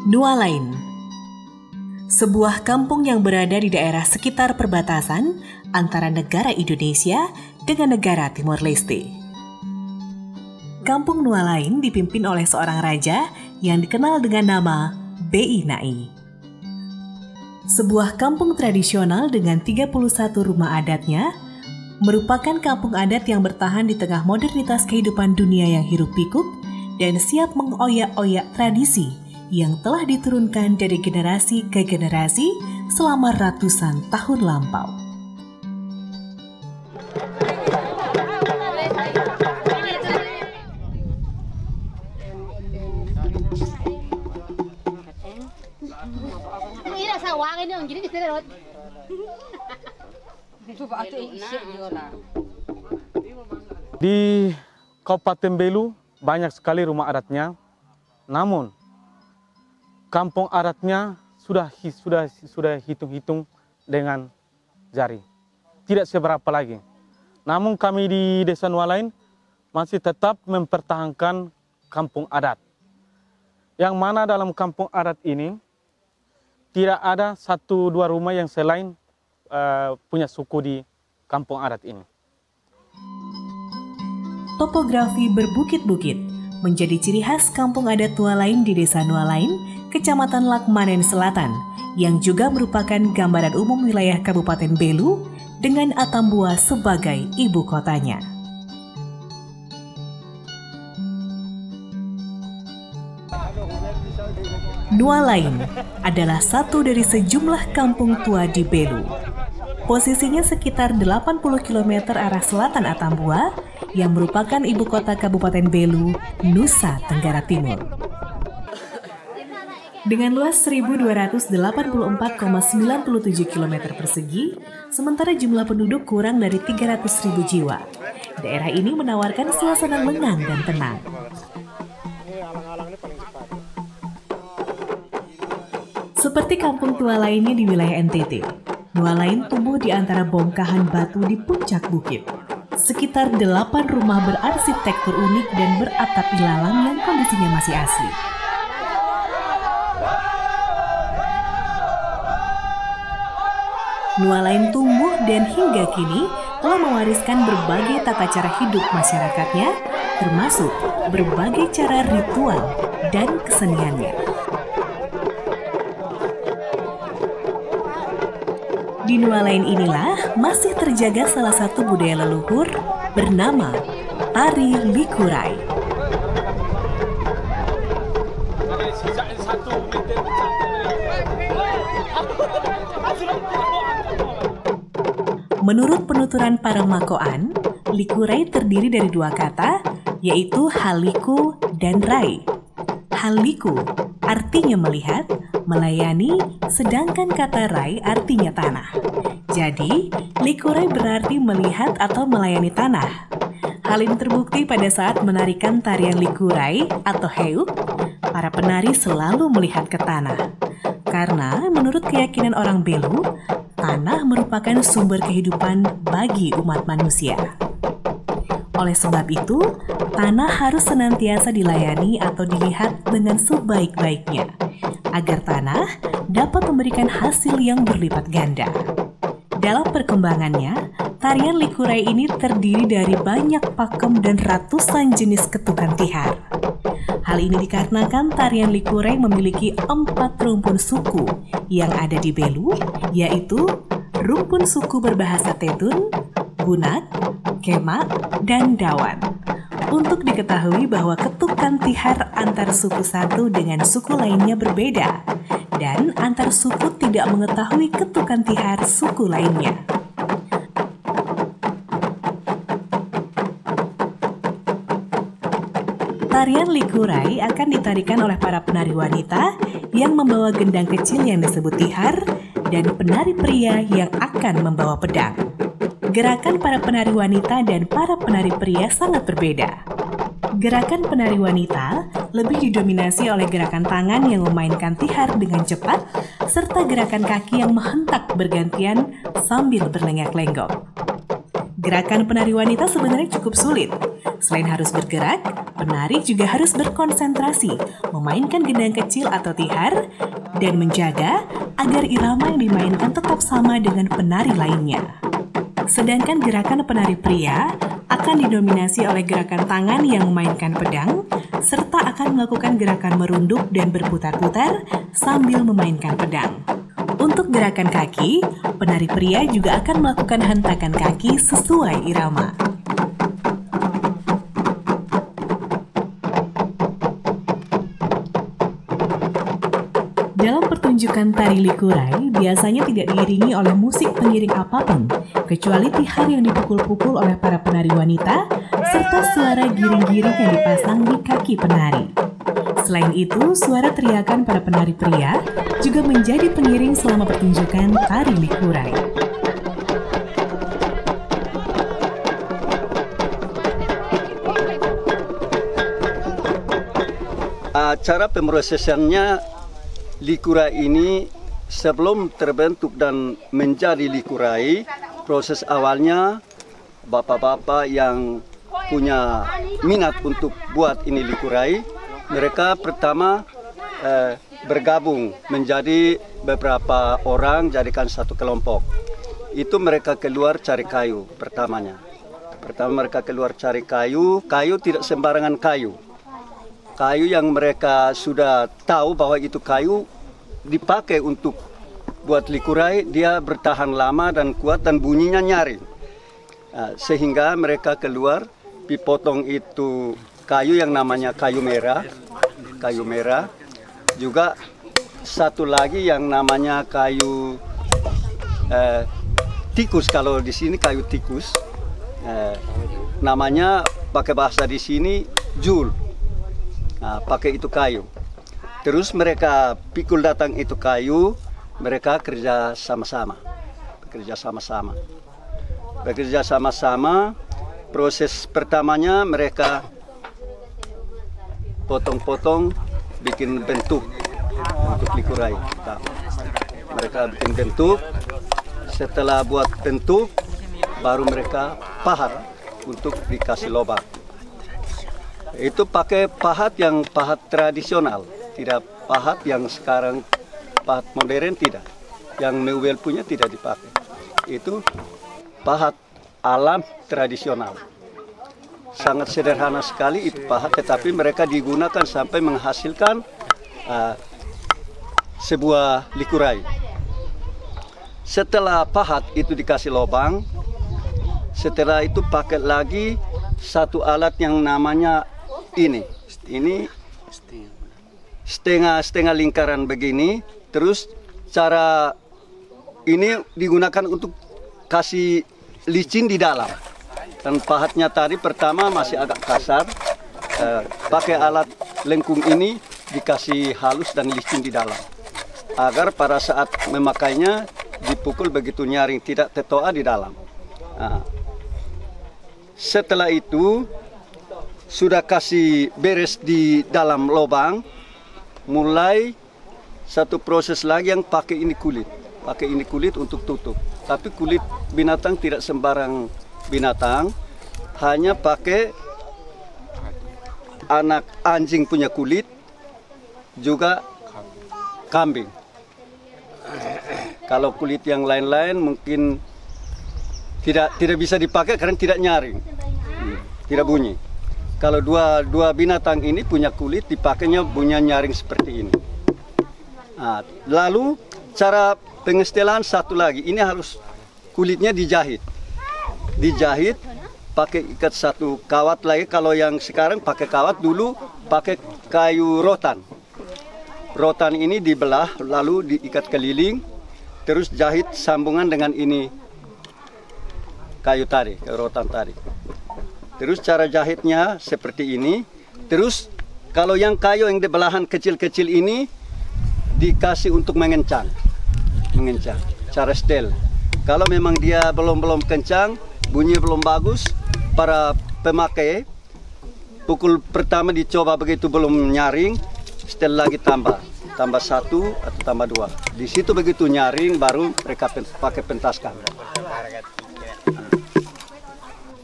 Nualain, sebuah kampung yang berada di daerah sekitar perbatasan antara negara Indonesia dengan negara Timor Leste. Kampung Nualain dipimpin oleh seorang raja yang dikenal dengan nama Bi Nai. Sebuah kampung tradisional dengan 31 rumah adatnya, merupakan kampung adat yang bertahan di tengah modernitas kehidupan dunia yang hiruk-pikuk dan siap mengoyak-oyak tradisi yang telah diturunkan dari generasi ke generasi selama ratusan tahun lampau. Di Kabupaten Belu banyak sekali rumah adatnya, namun kampung adatnya sudah hitung-hitung dengan jari, tidak seberapa lagi. Namun kami di Desa Nualain masih tetap mempertahankan kampung adat, yang mana dalam kampung adat ini tidak ada 1-2 rumah yang selain punya suku di kampung adat ini. Topografi berbukit-bukit menjadi ciri khas kampung adat Nualain di Desa Nualain, Kecamatan Lakmanen Selatan, yang juga merupakan gambaran umum wilayah Kabupaten Belu dengan Atambua sebagai ibu kotanya. Nualain adalah satu dari sejumlah kampung tua di Belu. Posisinya sekitar 80 km arah selatan Atambua, yang merupakan ibu kota Kabupaten Belu, Nusa Tenggara Timur. Dengan luas 1.284,97 km persegi, sementara jumlah penduduk kurang dari 300.000 jiwa. Daerah ini menawarkan suasana lengang dan tenang. Seperti kampung tua lainnya di wilayah NTT, Nualain tumbuh di antara bongkahan batu di puncak bukit. Sekitar 8 rumah berarsitektur unik dan beratap ilalang yang kondisinya masih asli. Nualain tumbuh dan hingga kini telah mewariskan berbagai tata cara hidup masyarakatnya, termasuk berbagai cara ritual dan keseniannya. Di Nualain inilah masih terjaga salah satu budaya leluhur bernama Tari Likurai. Menurut penuturan para makoan, Likurai terdiri dari 2 kata, yaitu haliku dan rai. Haliku artinya melihat, melayani, sedangkan kata rai artinya tanah. Jadi, Likurai berarti melihat atau melayani tanah. Hal ini terbukti pada saat menarikan tarian Likurai atau heuk, para penari selalu melihat ke tanah. Karena menurut keyakinan orang Belu, tanah merupakan sumber kehidupan bagi umat manusia. Oleh sebab itu, tanah harus senantiasa dilayani atau dilihat dengan sebaik-baiknya, agar tanah dapat memberikan hasil yang berlipat ganda. Dalam perkembangannya, tarian Likurai ini terdiri dari banyak pakem dan ratusan jenis ketukan tihar. Hal ini dikarenakan tarian Likurai memiliki 4 rumpun suku yang ada di Belu, yaitu rumpun suku berbahasa Tetun, Bunak, Kemak, dan Dawan. Untuk diketahui bahwa ketukan tihar antar suku satu dengan suku lainnya berbeda, dan antar suku tidak mengetahui ketukan tihar suku lainnya. Tarian Likurai akan ditarikan oleh para penari wanita yang membawa gendang kecil yang disebut tihar, dan penari pria yang akan membawa pedang. Gerakan para penari wanita dan para penari pria sangat berbeda. Gerakan penari wanita lebih didominasi oleh gerakan tangan yang memainkan tihar dengan cepat, serta gerakan kaki yang menghentak bergantian sambil berlenggak-lenggok. Gerakan penari wanita sebenarnya cukup sulit, Selain harus bergerak, penari juga harus berkonsentrasi, memainkan gendang kecil atau tihar, dan menjaga agar irama yang dimainkan tetap sama dengan penari lainnya. Sedangkan gerakan penari pria akan didominasi oleh gerakan tangan yang memainkan pedang, serta akan melakukan gerakan merunduk dan berputar-putar sambil memainkan pedang. Untuk gerakan kaki, penari pria juga akan melakukan hentakan kaki sesuai irama. Dalam pertunjukan tari likurai, biasanya tidak diiringi oleh musik pengiring apapun, kecuali tihar yang dipukul-pukul oleh para penari wanita, serta suara giring-giring yang dipasang di kaki penari. Selain itu, suara teriakan para penari pria juga menjadi pengiring selama pertunjukan tari likurai. Cara pemrosesannya, likurai ini sebelum terbentuk dan menjadi likurai, proses awalnya bapak-bapak yang punya minat untuk buat ini likurai, mereka pertama bergabung menjadi beberapa orang, jadikan satu kelompok. Itu mereka keluar cari kayu pertamanya. Pertama mereka keluar cari kayu tidak sembarangan kayu. Kayu yang mereka sudah tahu bahwa itu kayu dipakai untuk buat likurai, dia bertahan lama dan kuat dan bunyinya nyaring. Sehingga mereka keluar, dipotong itu kayu yang namanya kayu merah. Juga satu lagi yang namanya kayu tikus, kalau di sini kayu tikus. Namanya pakai bahasa di sini jul. Pakai itu kayu. Terus mereka pikul datang itu kayu, mereka kerja sama-sama. Bekerja sama-sama. Proses pertamanya mereka potong-potong, bikin bentuk untuk likurai. Mereka bikin bentuk. Setelah buat bentuk, baru mereka pahat untuk dikasih lobang. Itu pakai pahat yang pahat tradisional, tidak pahat yang sekarang pahat modern, tidak. Yang Meuwel punya tidak dipakai. Itu pahat alam tradisional. Sangat sederhana sekali itu pahat, tetapi mereka digunakan sampai menghasilkan sebuah likurai. Setelah pahat itu dikasih lubang, setelah itu pakai lagi satu alat yang namanya ini setengah lingkaran begini. Terus cara ini digunakan untuk kasih licin di dalam. Dan pahatnya tadi pertama masih agak kasar, pakai alat lengkung ini dikasih halus dan licin di dalam, agar pada saat memakainya dipukul begitu nyaring, tidak tertoa di dalam. Setelah itu sudah kasih beres di dalam lubang, mulai satu proses lagi yang pakai ini kulit untuk tutup. Tapi kulit binatang tidak sembarang binatang, hanya pakai anak anjing punya kulit, juga kambing. Kalau kulit yang lain-lain mungkin tidak bisa dipakai karena tidak nyaring, tidak bunyi. Kalau dua binatang ini punya kulit, dipakainya bunyi nyaring seperti ini. Lalu cara pengestelan satu lagi, ini harus kulitnya dijahit pakai ikat satu kawat lagi. Kalau yang sekarang pakai kawat, dulu pakai kayu rotan. Rotan ini dibelah lalu diikat keliling, terus jahit sambungan dengan ini kayu rotan tadi. Terus cara jahitnya seperti ini. Terus kalau yang kayu yang di belahan kecil-kecil ini dikasih untuk mengencang. Cara setel. Kalau memang dia belum kencang, bunyi belum bagus, para pemakai pukul pertama dicoba begitu belum nyaring, setel lagi tambah satu atau tambah dua. Di situ begitu nyaring baru mereka pakai pentaskan.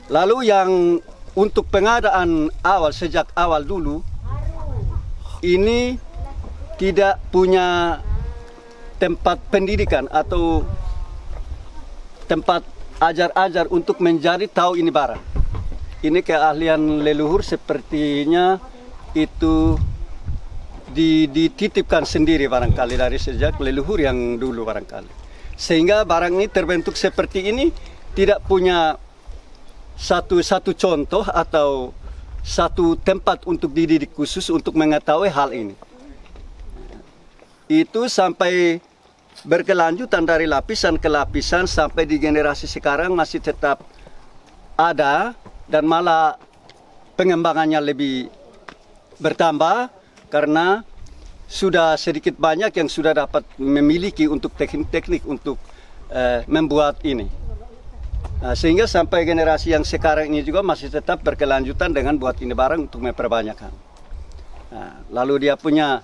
Lalu yang untuk pengadaan awal, sejak awal dulu, ini tidak punya tempat pendidikan atau tempat ajar-ajar untuk mencari tahu ini barang. Ini keahlian leluhur sepertinya itu dititipkan sendiri barangkali dari sejak leluhur yang dulu barangkali. Sehingga barang ini terbentuk seperti ini tidak punya satu contoh atau satu tempat untuk dididik khusus untuk mengetahui hal ini. Itu sampai berkelanjutan dari lapisan ke lapisan sampai di generasi sekarang masih tetap ada dan malah pengembangannya lebih bertambah karena sudah sedikit banyak yang sudah dapat memiliki untuk teknik-teknik untuk membuat ini. Nah, sehingga sampai generasi yang sekarang ini juga masih tetap berkelanjutan dengan buat ini barang untuk memperbanyakkan. Nah, lalu dia punya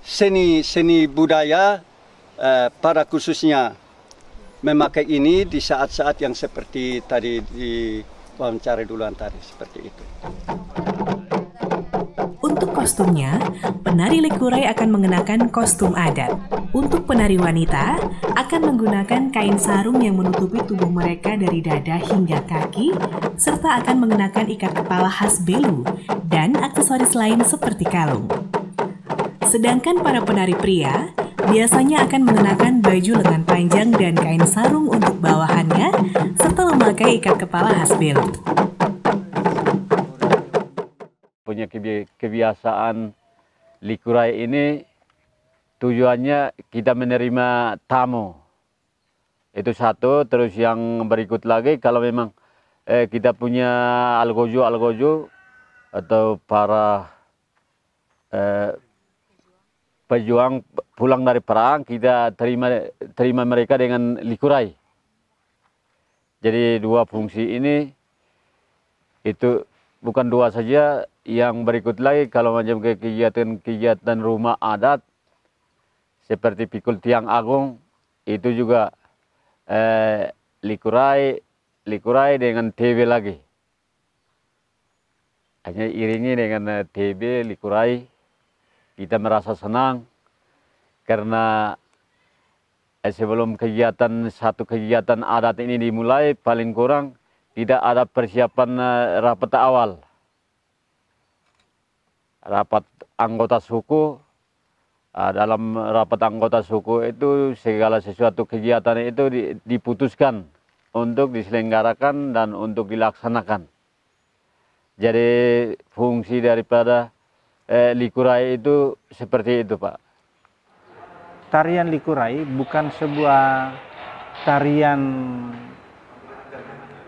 seni budaya pada khususnya memakai ini di saat-saat yang seperti tadi di wawancara duluan tadi, seperti itu. Untuk kostumnya, penari likurai akan mengenakan kostum adat. Untuk penari wanita, akan menggunakan kain sarung yang menutupi tubuh mereka dari dada hingga kaki, serta akan mengenakan ikat kepala khas Belu dan aksesoris lain seperti kalung. Sedangkan para penari pria biasanya akan mengenakan baju lengan panjang dan kain sarung untuk bawahannya, serta memakai ikat kepala khas Belu. Punya kebiasaan likurai ini tujuannya kita menerima tamu. Itu satu, terus yang berikut lagi kalau memang kita punya algojo atau para pejuang pulang dari perang, kita terima mereka dengan likurai. Jadi dua fungsi ini itu bukan dua saja, yang berikut lagi kalau macam kegiatan rumah adat seperti pikul tiang agung itu juga likurai dengan TB lagi. Hanya iringi dengan TB likurai, kita merasa senang karena sebelum satu kegiatan adat ini dimulai paling kurang tidak ada persiapan rapat awal. Rapat anggota suku, dalam rapat anggota suku itu segala sesuatu kegiatan itu diputuskan untuk diselenggarakan dan untuk dilaksanakan. Jadi fungsi daripada likurai itu seperti itu, Pak. Tarian likurai bukan sebuah tarian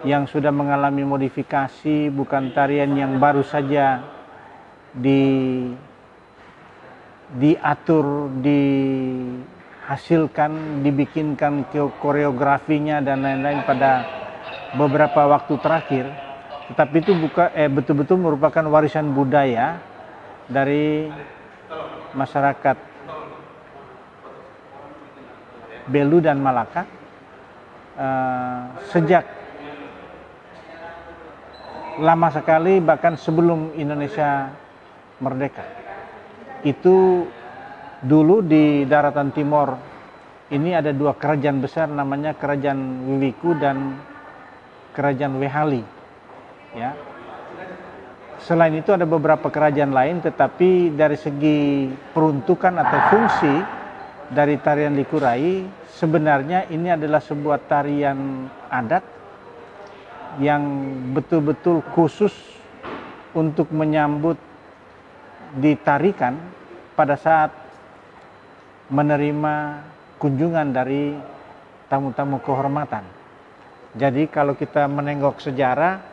yang sudah mengalami modifikasi, bukan tarian yang baru saja diatur, dihasilkan, dibikinkan koreografinya dan lain-lain pada beberapa waktu terakhir, tetapi itu betul-betul merupakan warisan budaya dari masyarakat Belu dan Malaka sejak lama sekali, bahkan sebelum Indonesia merdeka. Itu dulu di daratan timur ini ada dua kerajaan besar, namanya Kerajaan Wiwiku dan Kerajaan Wehali. Ya. Selain itu ada beberapa kerajaan lain, tetapi dari segi peruntukan atau fungsi dari tarian likurai, sebenarnya ini adalah sebuah tarian adat yang betul-betul khusus untuk menyambut ditarikan pada saat menerima kunjungan dari tamu-tamu kehormatan. Jadi kalau kita menengok sejarah,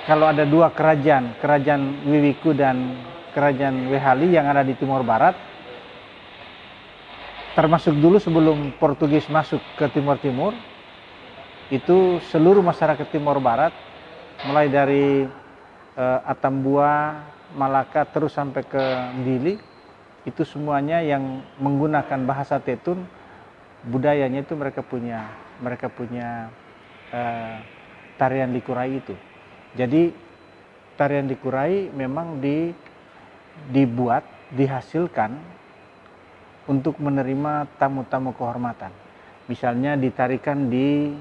kalau ada dua kerajaan, Kerajaan Wiwiku dan Kerajaan Wehali yang ada di Timur Barat, termasuk dulu sebelum Portugis masuk ke Timur-Timur, itu seluruh masyarakat Timur Barat, mulai dari Atambua, Malaka, terus sampai ke Dili, itu semuanya yang menggunakan bahasa Tetun, budayanya itu mereka punya tarian likurai itu. Jadi tarian Likurai memang dihasilkan untuk menerima tamu-tamu kehormatan. Misalnya ditarikan di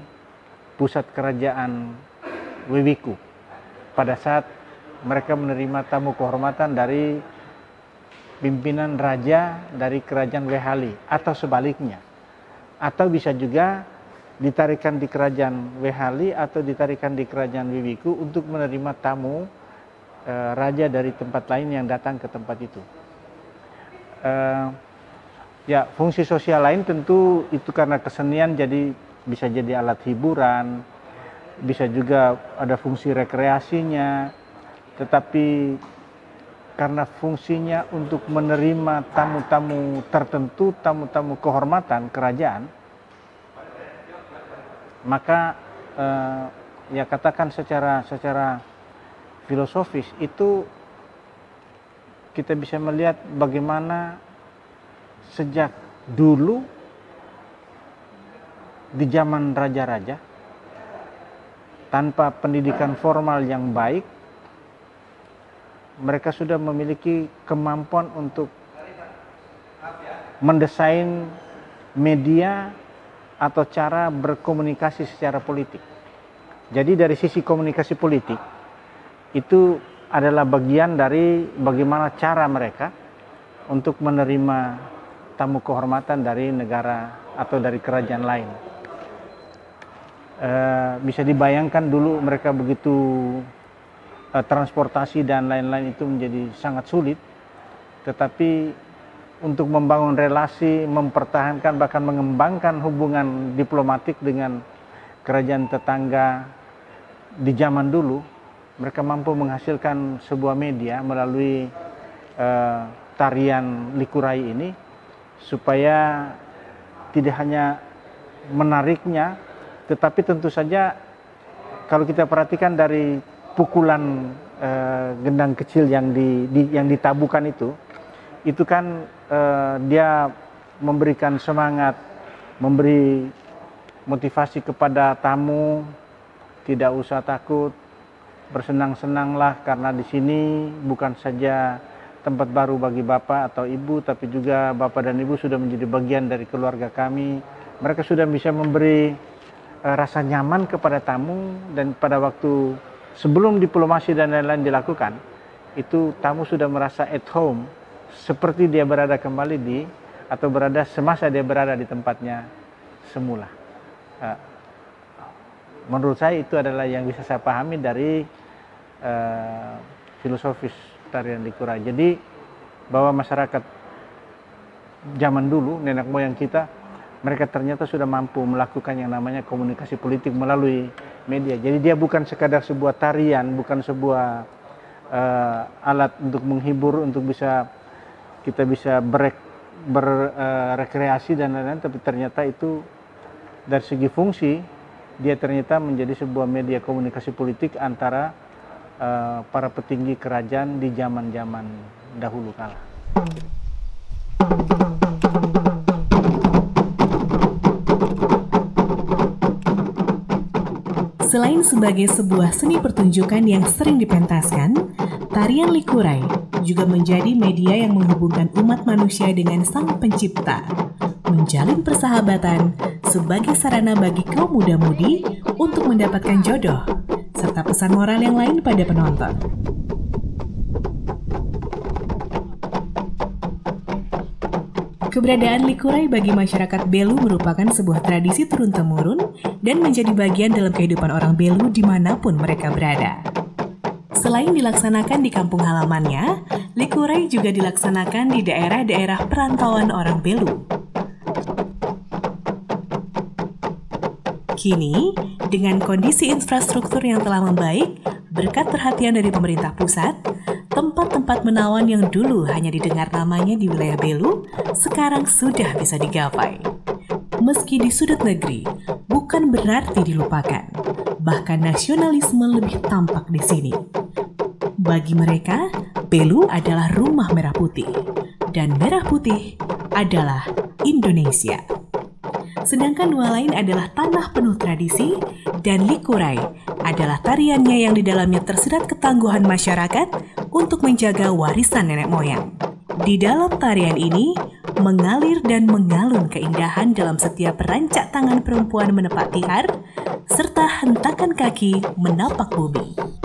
pusat kerajaan Wewiku pada saat mereka menerima tamu kehormatan dari pimpinan raja dari kerajaan Wehali atau sebaliknya. Atau bisa juga ditarikan di kerajaan Wehali atau ditarikan di kerajaan Wewiku untuk menerima tamu raja dari tempat lain yang datang ke tempat itu. Ya, fungsi sosial lain tentu itu karena kesenian, jadi bisa jadi alat hiburan, bisa juga ada fungsi rekreasinya, tetapi karena fungsinya untuk menerima tamu-tamu tertentu, tamu-tamu kehormatan kerajaan, maka ya katakan secara filosofis itu kita bisa melihat bagaimana sejak dulu di zaman raja-raja tanpa pendidikan formal yang baik, mereka sudah memiliki kemampuan untuk mendesain media atau cara berkomunikasi secara politik. Jadi dari sisi komunikasi politik itu adalah bagian dari bagaimana cara mereka untuk menerima tamu kehormatan dari negara atau dari kerajaan lain. Bisa dibayangkan dulu mereka begitu transportasi dan lain-lain itu menjadi sangat sulit, tetapi untuk membangun relasi, mempertahankan bahkan mengembangkan hubungan diplomatik dengan kerajaan tetangga di zaman dulu, mereka mampu menghasilkan sebuah media melalui tarian Likurai ini, supaya tidak hanya menariknya, tetapi tentu saja kalau kita perhatikan dari pukulan gendang kecil yang ditabukan itu kan dia memberikan semangat, memberi motivasi kepada tamu, tidak usah takut, bersenang-senanglah karena di sini bukan saja tempat baru bagi bapak atau ibu, tapi juga bapak dan ibu sudah menjadi bagian dari keluarga kami. Mereka sudah bisa memberi rasa nyaman kepada tamu, dan pada waktu sebelum diplomasi dan lain-lain dilakukan, itu tamu sudah merasa at home, seperti dia berada kembali atau berada semasa dia berada di tempatnya semula. Menurut saya itu adalah yang bisa saya pahami dari filosofis tarian Likurai. Jadi bahwa masyarakat zaman dulu, nenek moyang kita, mereka ternyata sudah mampu melakukan yang namanya komunikasi politik melalui media. Jadi dia bukan sekadar sebuah tarian, bukan sebuah alat untuk menghibur, untuk kita bisa berrekreasi dan lain-lain, tapi ternyata itu dari segi fungsi dia ternyata menjadi sebuah media komunikasi politik antara para petinggi kerajaan di zaman-zaman dahulu kala. Selain sebagai sebuah seni pertunjukan yang sering dipentaskan, tarian Likurai juga menjadi media yang menghubungkan umat manusia dengan Sang Pencipta, menjalin persahabatan sebagai sarana bagi kaum muda-mudi untuk mendapatkan jodoh, serta pesan moral yang lain pada penonton. Keberadaan Likurai bagi masyarakat Belu merupakan sebuah tradisi turun-temurun dan menjadi bagian dalam kehidupan orang Belu dimanapun mereka berada. Selain dilaksanakan di kampung halamannya, Likurai juga dilaksanakan di daerah-daerah perantauan orang Belu. Kini, dengan kondisi infrastruktur yang telah membaik, berkat perhatian dari pemerintah pusat, tempat-tempat menawan yang dulu hanya didengar namanya di wilayah Belu, sekarang sudah bisa digapai. Meski di sudut negeri, bukan berarti dilupakan, bahkan nasionalisme lebih tampak di sini. Bagi mereka, Belu adalah rumah merah putih, dan merah putih adalah Indonesia. Sedangkan dua lain adalah tanah penuh tradisi dan Likurai adalah tariannya yang di dalamnya tersirat ketangguhan masyarakat untuk menjaga warisan nenek moyang. Di dalam tarian ini, mengalir dan mengalun keindahan dalam setiap rancak tangan perempuan menepak tihar, serta hentakan kaki menapak bumi.